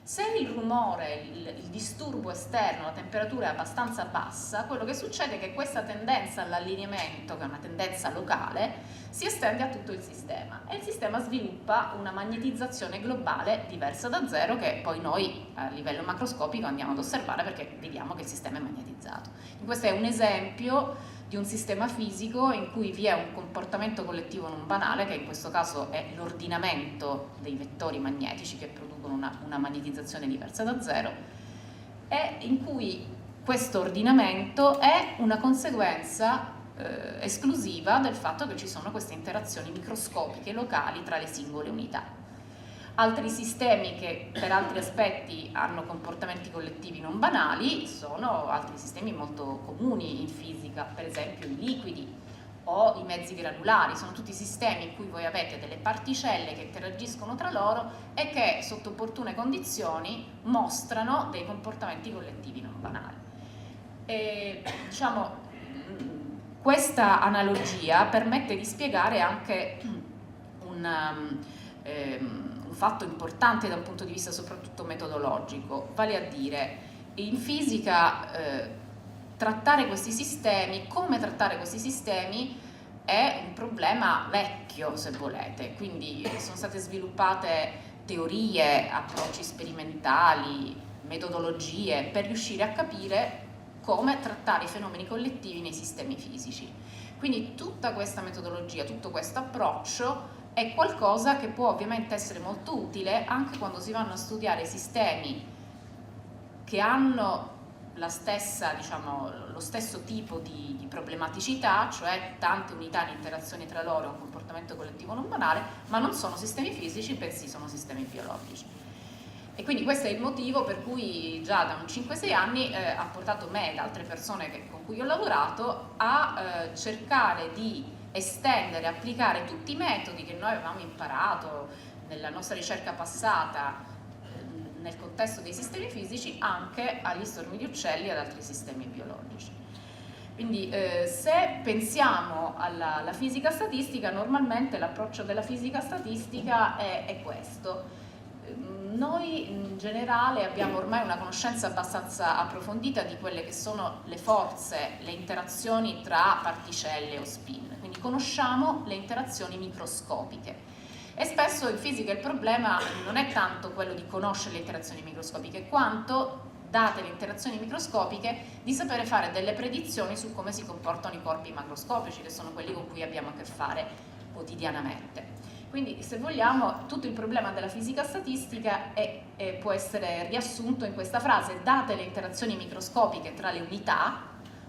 Se il rumore, il disturbo esterno, la temperatura è abbastanza bassa, quello che succede è che questa tendenza all'allineamento, che è una tendenza locale, si estende a tutto il sistema e il sistema sviluppa una magnetizzazione globale diversa da zero, che poi noi a livello macroscopico andiamo ad osservare perché vediamo che il sistema è magnetizzato. Questo è un esempio di un sistema fisico in cui vi è un comportamento collettivo non banale, che in questo caso è l'ordinamento dei vettori magnetici che producono una magnetizzazione diversa da zero, e in cui questo ordinamento è una conseguenza esclusiva del fatto che ci sono queste interazioni microscopiche locali tra le singole unità. Altri sistemi che per altri aspetti hanno comportamenti collettivi non banali sono altri sistemi molto comuni in fisica, per esempio i liquidi o i mezzi granulari. Sono tutti sistemi in cui voi avete delle particelle che interagiscono tra loro e che sotto opportune condizioni mostrano dei comportamenti collettivi non banali. E, diciamo, questa analogia permette di spiegare anche un fatto importante da un punto di vista soprattutto metodologico, vale a dire in fisica trattare questi sistemi, come trattare questi sistemi è un problema vecchio, se volete, quindi sono state sviluppate teorie, approcci sperimentali, metodologie per riuscire a capire come trattare i fenomeni collettivi nei sistemi fisici. Quindi tutta questa metodologia, tutto questo approccio è qualcosa che può ovviamente essere molto utile anche quando si vanno a studiare sistemi che hanno la stessa, diciamo, lo stesso tipo di problematicità, cioè tante unità di interazione tra loro, un comportamento collettivo non banale, ma non sono sistemi fisici, bensì sono sistemi biologici. E quindi questo è il motivo per cui già da 5-6 anni ha portato me ed altre persone con cui ho lavorato a cercare di estendere, applicare tutti i metodi che noi avevamo imparato nella nostra ricerca passata nel contesto dei sistemi fisici anche agli stormi di uccelli e ad altri sistemi biologici. Quindi se pensiamo alla fisica statistica, normalmente l'approccio della fisica statistica è questo. Noi in generale abbiamo ormai una conoscenza abbastanza approfondita di quelle che sono le forze, le interazioni tra particelle o spin, quindi conosciamo le interazioni microscopiche e spesso in fisica il problema non è tanto quello di conoscere le interazioni microscopiche quanto, date le interazioni microscopiche, di sapere fare delle predizioni su come si comportano i corpi macroscopici, che sono quelli con cui abbiamo a che fare quotidianamente. Quindi, se vogliamo, tutto il problema della fisica statistica può essere riassunto in questa frase: date le interazioni microscopiche tra le unità,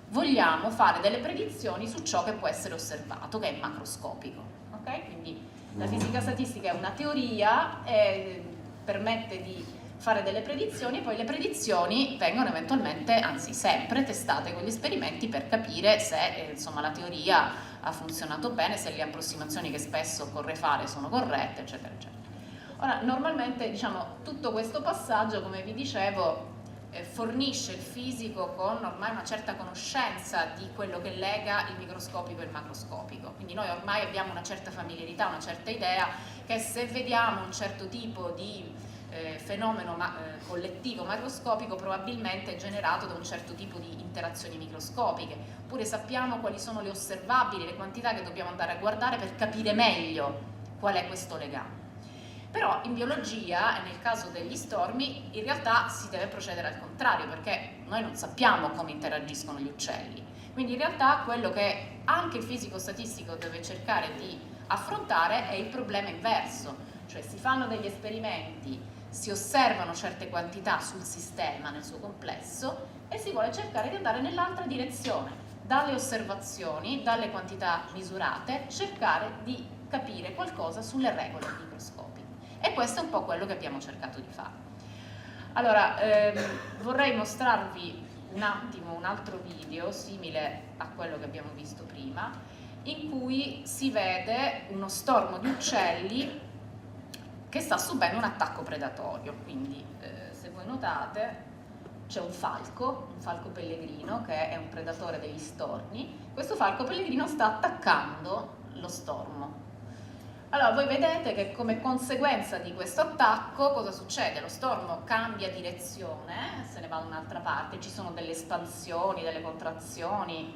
vogliamo fare delle predizioni su ciò che può essere osservato, che è macroscopico. Okay? Quindi la fisica statistica è una teoria e permette di fare delle predizioni, e poi le predizioni vengono eventualmente, anzi sempre, testate con gli esperimenti per capire se insomma, la teoria ha funzionato bene, se le approssimazioni che spesso occorre fare sono corrette, eccetera, eccetera. Ora, normalmente, diciamo, tutto questo passaggio, come vi dicevo, fornisce il fisico con ormai una certa conoscenza di quello che lega il microscopico e il macroscopico. Quindi noi ormai abbiamo una certa familiarità, una certa idea che se vediamo un certo tipo di fenomeno collettivo macroscopico probabilmente è generato da un certo tipo di interazioni microscopiche, oppure sappiamo quali sono le osservabili, le quantità che dobbiamo andare a guardare per capire meglio qual è questo legame. Però in biologia, e nel caso degli stormi, in realtà si deve procedere al contrario, perché noi non sappiamo come interagiscono gli uccelli. Quindi in realtà quello che anche il fisico statistico deve cercare di affrontare è il problema inverso, cioè si fanno degli esperimenti, si osservano certe quantità sul sistema nel suo complesso e si vuole cercare di andare nell'altra direzione, dalle osservazioni, dalle quantità misurate, cercare di capire qualcosa sulle regole microscopiche. E questo è un po' quello che abbiamo cercato di fare. Allora, vorrei mostrarvi un attimo un altro video simile a quello che abbiamo visto prima, in cui si vede uno stormo di uccelli che sta subendo un attacco predatorio. Quindi se voi notate c'è un falco pellegrino che è un predatore degli storni. Questo falco pellegrino sta attaccando lo stormo. Allora voi vedete che come conseguenza di questo attacco cosa succede? Lo stormo cambia direzione, se ne va da un'altra parte, ci sono delle espansioni, delle contrazioni,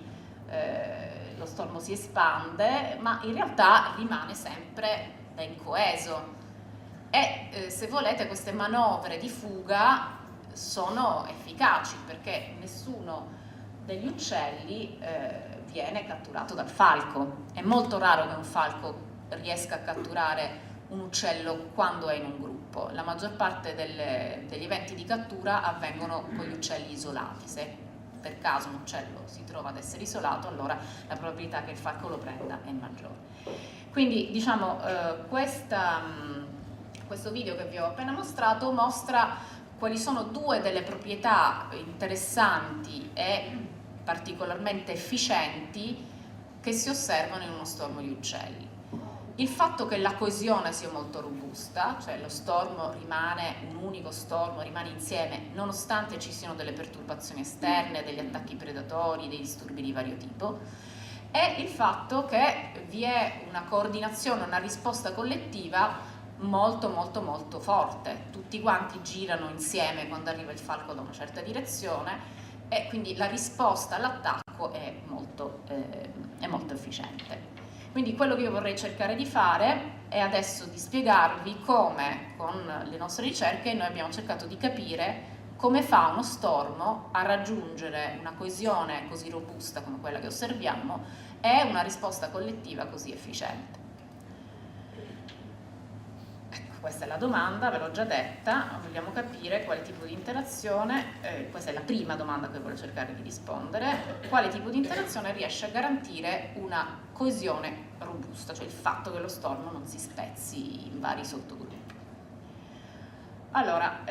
lo stormo si espande, ma in realtà rimane sempre ben coeso e se volete queste manovre di fuga sono efficaci perché nessuno degli uccelli viene catturato dal falco. È molto raro che un falco riesca a catturare un uccello quando è in un gruppo. La maggior parte degli eventi di cattura avvengono con gli uccelli isolati. Se per caso un uccello si trova ad essere isolato, allora la probabilità che il falco lo prenda è maggiore. Quindi diciamo questo video che vi ho appena mostrato mostra quali sono due delle proprietà interessanti e particolarmente efficienti che si osservano in uno stormo di uccelli. Il fatto che la coesione sia molto robusta, cioè lo stormo rimane un unico stormo, rimane insieme nonostante ci siano delle perturbazioni esterne, degli attacchi predatori, dei disturbi di vario tipo, e il fatto che vi è una coordinazione, una risposta collettiva molto molto molto forte. Tutti quanti girano insieme quando arriva il falco da una certa direzione e quindi la risposta all'attacco è molto efficiente. Quindi quello che io vorrei cercare di fare è adesso di spiegarvi come con le nostre ricerche noi abbiamo cercato di capire come fa uno stormo a raggiungere una coesione così robusta come quella che osserviamo e una risposta collettiva così efficiente. Questa è la domanda, ve l'ho già detta, vogliamo capire quale tipo di interazione, questa è la prima domanda che voglio cercare di rispondere, quale tipo di interazione riesce a garantire una coesione robusta, cioè il fatto che lo stormo non si spezzi in vari sottogruppi. Allora,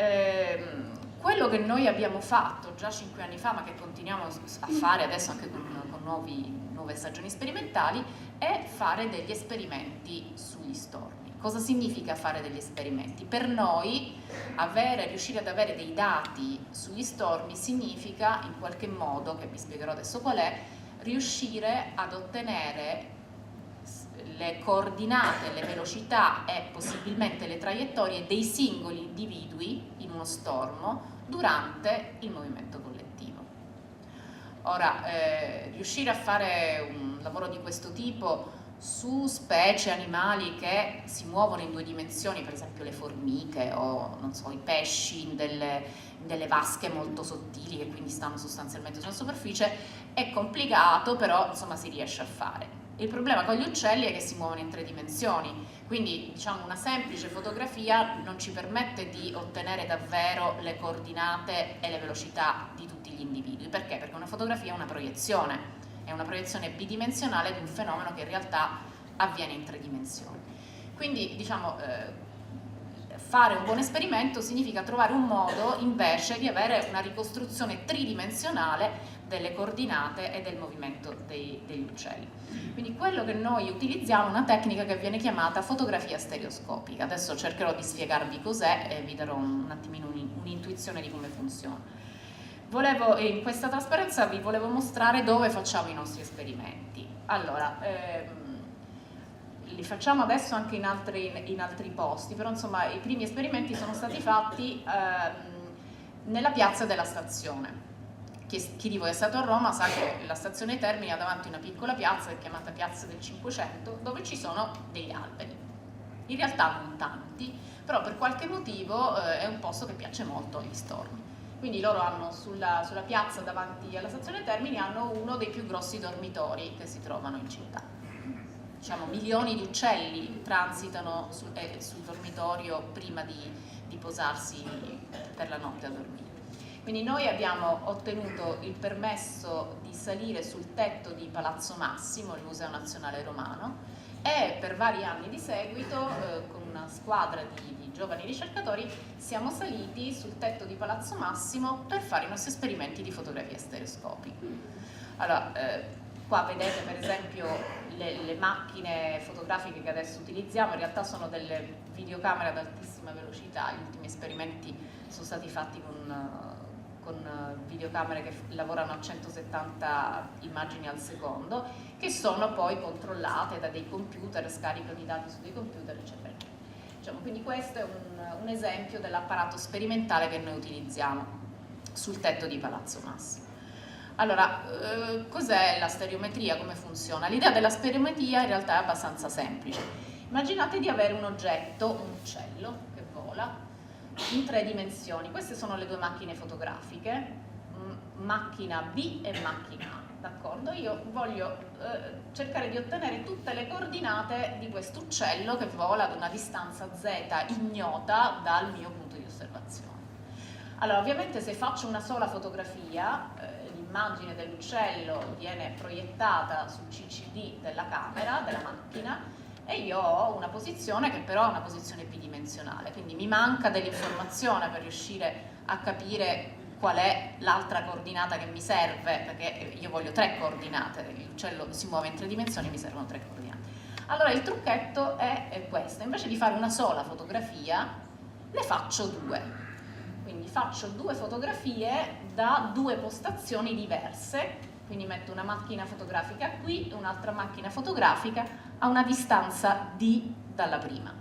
quello che noi abbiamo fatto già 5 anni fa, ma che continuiamo a fare adesso anche con nuove stagioni sperimentali, è fare degli esperimenti sugli stormi. Cosa significa fare degli esperimenti? Per noi riuscire ad avere dei dati sugli stormi significa in qualche modo, che vi spiegherò adesso qual è, riuscire ad ottenere le coordinate, le velocità e possibilmente le traiettorie dei singoli individui in uno stormo durante il movimento collettivo. Ora, riuscire a fare un lavoro di questo tipo su specie animali che si muovono in 2 dimensioni, per esempio le formiche o non so, i pesci in delle vasche molto sottili che quindi stanno sostanzialmente sulla superficie, è complicato, però insomma si riesce a fare. Il problema con gli uccelli è che si muovono in 3 dimensioni, quindi diciamo una semplice fotografia non ci permette di ottenere davvero le coordinate e le velocità di tutti gli individui. Perché? Perché una fotografia è una proiezione bidimensionale di un fenomeno che in realtà avviene in 3 dimensioni. Quindi diciamo fare un buon esperimento significa trovare un modo invece di avere una ricostruzione tridimensionale delle coordinate e del movimento degli uccelli. Quindi quello che noi utilizziamo è una tecnica che viene chiamata fotografia stereoscopica. Adesso cercherò di spiegarvi cos'è e vi darò un attimino un'intuizione di come funziona. In questa trasparenza vi volevo mostrare dove facciamo i nostri esperimenti. Allora, li facciamo adesso anche in altri posti, però insomma i primi esperimenti sono stati fatti nella piazza della stazione. Chi di voi è stato a Roma sa che la stazione Termini ha davanti una piccola piazza chiamata Piazza del Cinquecento, dove ci sono degli alberi. In realtà non tanti, però per qualche motivo è un posto che piace molto agli stormi. Quindi loro hanno sulla piazza davanti alla stazione Termini hanno uno dei più grossi dormitori che si trovano in città. Diciamo milioni di uccelli transitano sul dormitorio prima di posarsi per la notte a dormire. Quindi noi abbiamo ottenuto il permesso di salire sul tetto di Palazzo Massimo, il Museo Nazionale Romano, e per vari anni di seguito con una squadra di giovani ricercatori siamo saliti sul tetto di Palazzo Massimo per fare i nostri esperimenti di fotografia stereoscopica. Allora, qua vedete per esempio le macchine fotografiche che adesso utilizziamo, in realtà sono delle videocamere ad altissima velocità, gli ultimi esperimenti sono stati fatti con con videocamere che lavorano a 170 immagini al secondo, che sono poi controllate da dei computer, scaricano i dati su dei computer, eccetera. Diciamo, quindi questo è un esempio dell'apparato sperimentale che noi utilizziamo sul tetto di Palazzo Massa. Allora, cos'è la stereometria? Come funziona? L'idea della stereometria in realtà è abbastanza semplice. Immaginate di avere un oggetto, un uccello che vola in 3 dimensioni. Queste sono le 2 macchine fotografiche, macchina B e macchina A. D'accordo? Io voglio cercare di ottenere tutte le coordinate di questo uccello che vola ad una distanza z ignota dal mio punto di osservazione. Allora, ovviamente se faccio una sola fotografia, l'immagine dell'uccello viene proiettata sul CCD della camera, della macchina, e io ho una posizione che però è una posizione bidimensionale, quindi mi manca dell'informazione per riuscire a capire qual è l'altra coordinata che mi serve, perché io voglio 3 coordinate, l'uccello si muove in 3 dimensioni, mi servono 3 coordinate. Allora il trucchetto è questo: invece di fare una sola fotografia, ne faccio 2. Quindi faccio 2 fotografie da 2 postazioni diverse, quindi metto una macchina fotografica qui e un'altra macchina fotografica a una distanza d dalla prima.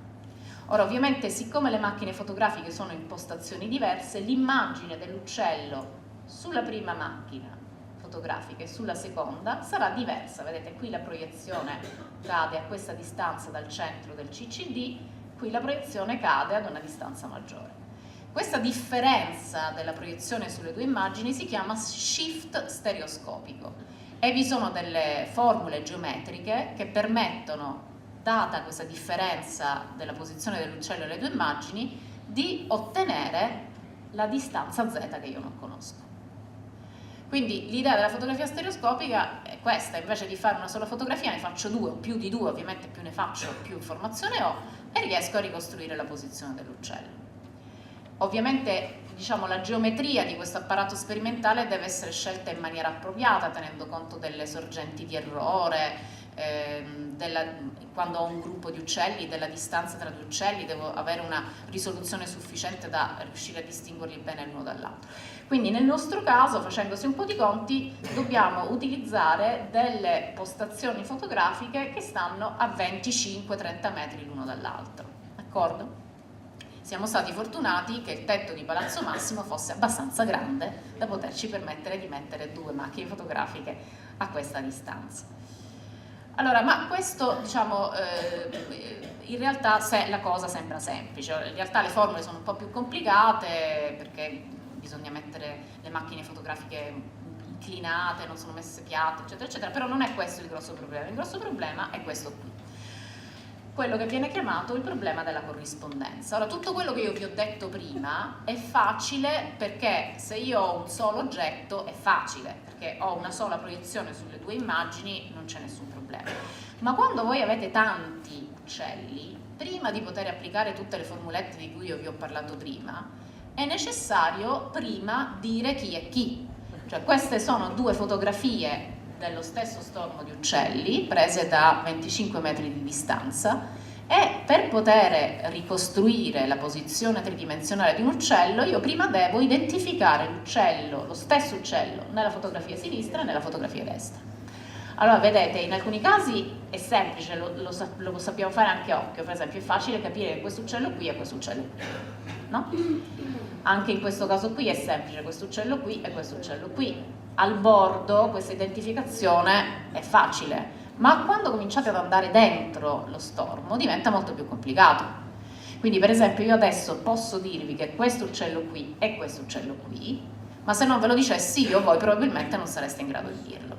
Ora, ovviamente, siccome le macchine fotografiche sono in postazioni diverse, l'immagine dell'uccello sulla prima macchina fotografica e sulla seconda sarà diversa. Vedete, qui la proiezione cade a questa distanza dal centro del CCD, qui la proiezione cade ad una distanza maggiore. Questa differenza della proiezione sulle 2 immagini si chiama shift stereoscopico e vi sono delle formule geometriche che permettono, data questa differenza della posizione dell'uccello e le 2 immagini, di ottenere la distanza z che io non conosco. Quindi l'idea della fotografia stereoscopica è questa: invece di fare una sola fotografia ne faccio 2 o più di 2, ovviamente più ne faccio più informazione ho e riesco a ricostruire la posizione dell'uccello. Ovviamente, diciamo, la geometria di questo apparato sperimentale deve essere scelta in maniera appropriata, tenendo conto delle sorgenti di errore, quando ho un gruppo di uccelli, della distanza tra 2 uccelli, devo avere una risoluzione sufficiente da riuscire a distinguerli bene l'uno dall'altro. Quindi nel nostro caso, facendosi un po' di conti, dobbiamo utilizzare delle postazioni fotografiche che stanno a 25-30 metri l'uno dall'altro, d'accordo? Siamo stati fortunati che il tetto di Palazzo Massimo fosse abbastanza grande da poterci permettere di mettere 2 macchine fotografiche a questa distanza. Allora, ma questo, diciamo, in realtà la cosa sembra semplice. In realtà le formule sono un po' più complicate perché bisogna mettere le macchine fotografiche inclinate, non sono messe piatte, eccetera, eccetera, però non è questo il grosso problema. Il grosso problema è questo qui, quello che viene chiamato il problema della corrispondenza. Ora, tutto quello che io vi ho detto prima è facile perché se io ho un solo oggetto è facile, perché ho una sola proiezione sulle 2 immagini, non c'è nessun problema. Ma quando voi avete tanti uccelli, prima di poter applicare tutte le formulette di cui io vi ho parlato prima, è necessario prima dire chi è chi. Cioè, queste sono 2 fotografie dello stesso stormo di uccelli prese da 25 metri di distanza e per poter ricostruire la posizione tridimensionale di un uccello io prima devo identificare l'uccello, lo stesso uccello, nella fotografia sinistra e nella fotografia destra. Allora, vedete, in alcuni casi è semplice, lo sappiamo fare anche a occhio. Per esempio è facile capire che questo uccello qui è questo uccello qui, no? Anche in questo caso qui è semplice, questo uccello qui e questo uccello qui. Al bordo questa identificazione è facile, ma quando cominciate ad andare dentro lo stormo diventa molto più complicato. Quindi, per esempio, io adesso posso dirvi che questo uccello qui è questo uccello qui, ma se non ve lo dicessi io, voi probabilmente non sareste in grado di dirlo.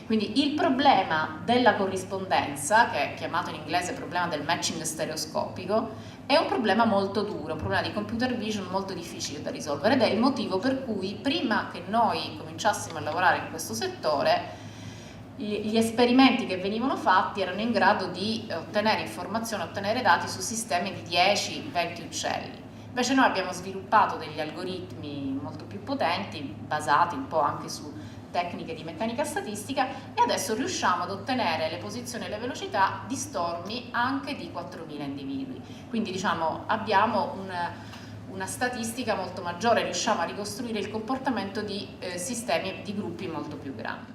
Quindi il problema della corrispondenza, che è chiamato in inglese problema del matching stereoscopico, è un problema molto duro, un problema di computer vision molto difficile da risolvere ed è il motivo per cui prima che noi cominciassimo a lavorare in questo settore gli esperimenti che venivano fatti erano in grado di ottenere informazioni, ottenere dati su sistemi di 10-20 uccelli. Invece noi abbiamo sviluppato degli algoritmi molto più potenti, basati un po' anche su tecniche di meccanica statistica, e adesso riusciamo ad ottenere le posizioni e le velocità di stormi anche di 4.000 individui. Quindi, diciamo, abbiamo una statistica molto maggiore, riusciamo a ricostruire il comportamento di sistemi di gruppi molto più grandi.